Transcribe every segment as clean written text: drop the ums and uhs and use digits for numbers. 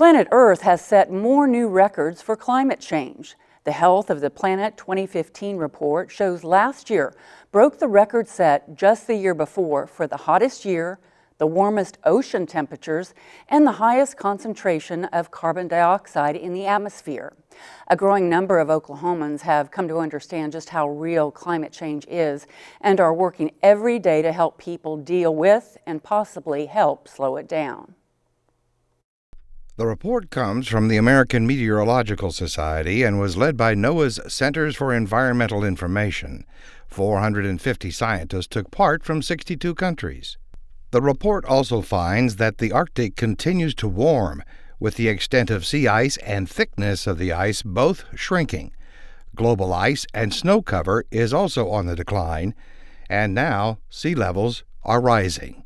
Planet Earth has set more new records for climate change. The Health of the Planet 2015 report shows last year broke the record set just the year before for the hottest year, the warmest ocean temperatures, and the highest concentration of carbon dioxide in the atmosphere. A growing number of Oklahomans have come to understand just how real climate change is and are working every day to help people deal with and possibly help slow it down. The report comes from the American Meteorological Society and was led by NOAA's Centers for Environmental Information. 450 scientists took part from 62 countries. The report also finds that the Arctic continues to warm, with the extent of sea ice and thickness of the ice both shrinking. Global ice and snow cover is also on the decline, and now sea levels are rising.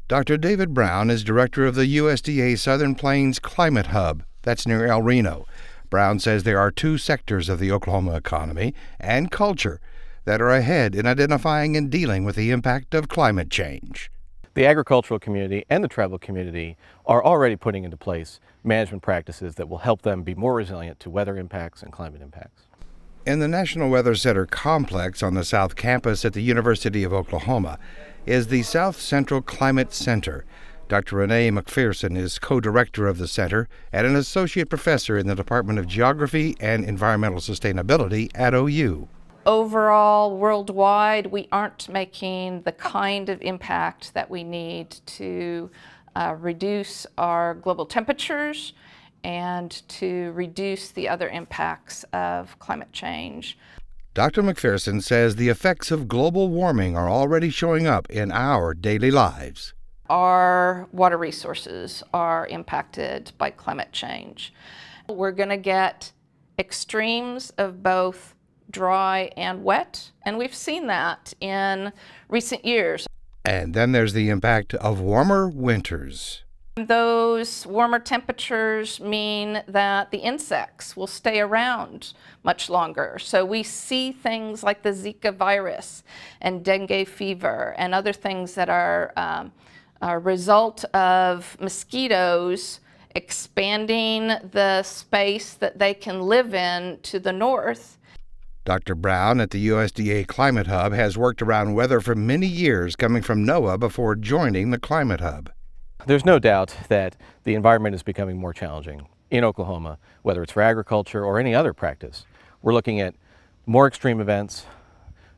Dr. David Brown is director of the USDA Southern Plains Climate Hub, that's near El Reno. Brown says there are two sectors of the Oklahoma economy and culture that are ahead in identifying and dealing with the impact of climate change. The agricultural community and the tribal community are already putting into place management practices that will help them be more resilient to weather impacts and climate impacts. In the National Weather Center complex on the South Campus at the University of Oklahoma is the South Central Climate Center. Dr. Renee McPherson is co-director of the center and an associate professor in the Department of Geography and Environmental Sustainability at OU. Overall, worldwide, we aren't making the kind of impact that we need to reduce our global temperatures and to reduce the other impacts of climate change. Dr. McPherson says the effects of global warming are already showing up in our daily lives. Our water resources are impacted by climate change. We're going to get extremes of both dry and wet, and we've seen that in recent years. And then there's the impact of warmer winters. Those warmer temperatures mean that the insects will stay around much longer. So we see things like the Zika virus and dengue fever and other things that are a result of mosquitoes expanding the space that they can live in to the north. Dr. Brown at the USDA Climate Hub has worked around weather for many years, coming from NOAA before joining the Climate Hub. There's no doubt that the environment is becoming more challenging in Oklahoma, whether it's for agriculture or any other practice. We're looking at more extreme events,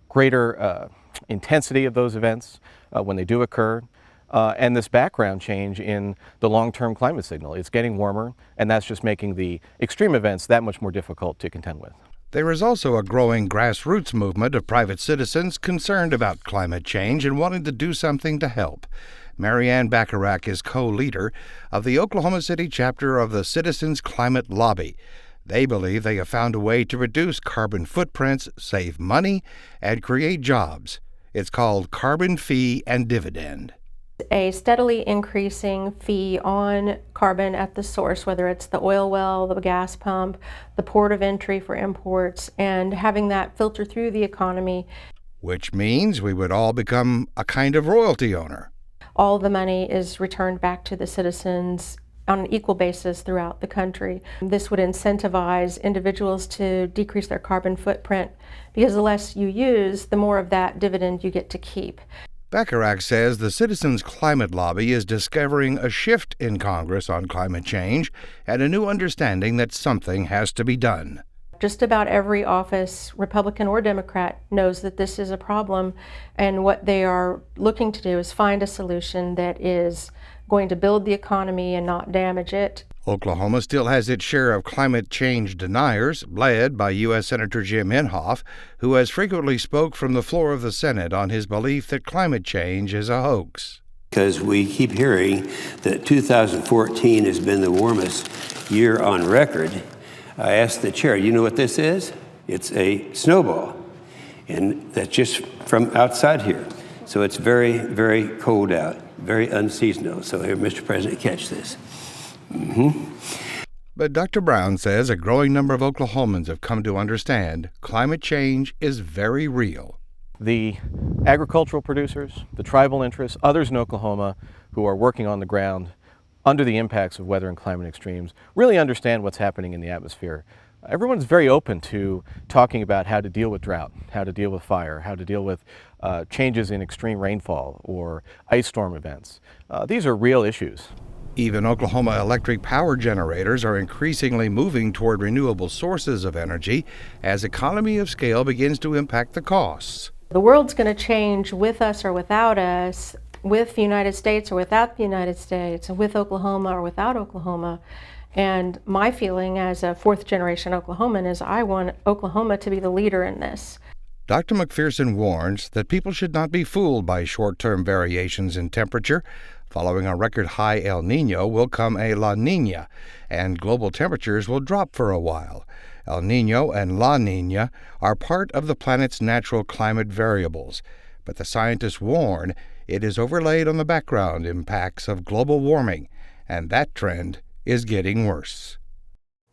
greater intensity of those events when they do occur, and this background change in the long-term climate signal. It's getting warmer, and that's just making the extreme events that much more difficult to contend with. There is also a growing grassroots movement of private citizens concerned about climate change and wanting to do something to help. Marianne Bacharach is co-leader of the Oklahoma City chapter of the Citizens Climate Lobby. They believe they have found a way to reduce carbon footprints, save money, and create jobs. It's called Carbon Fee and Dividend. A steadily increasing fee on carbon at the source, whether it's the oil well, the gas pump, the port of entry for imports, and having that filter through the economy. Which means we would all become a kind of royalty owner. All the money is returned back to the citizens on an equal basis throughout the country. This would incentivize individuals to decrease their carbon footprint because the less you use, the more of that dividend you get to keep. Bacharach says the Citizens Climate Lobby is discovering a shift in Congress on climate change and a new understanding that something has to be done. Just about every office, Republican or Democrat, knows that this is a problem, and what they are looking to do is find a solution that is going to build the economy and not damage it. Oklahoma still has its share of climate change deniers, led by U.S. Senator Jim Inhofe, who has frequently spoke from the floor of the Senate on his belief that climate change is a hoax. Because we keep hearing that 2014 has been the warmest year on record. I asked the chair, you know what this is? It's a snowball, and that's just from outside here. So it's very, very cold out, very unseasonal. So here, Mr. President, catch this. But Dr. Brown says a growing number of Oklahomans have come to understand climate change is very real. The agricultural producers, the tribal interests, others in Oklahoma who are working on the ground under the impacts of weather and climate extremes, really understand what's happening in the atmosphere. Everyone's very open to talking about how to deal with drought, how to deal with fire, how to deal with changes in extreme rainfall or ice storm events. These are real issues. Even Oklahoma electric power generators are increasingly moving toward renewable sources of energy as economy of scale begins to impact the costs. The world's going to change with us or without us, with the United States or without the United States, with Oklahoma or without Oklahoma. And my feeling as a fourth-generation Oklahoman is I want Oklahoma to be the leader in this. Dr. McPherson warns that people should not be fooled by short-term variations in temperature. Following a record-high El Niño will come a La Niña, and global temperatures will drop for a while. El Niño and La Niña are part of the planet's natural climate variables, but the scientists warn it is overlaid on the background impacts of global warming, and that trend is getting worse.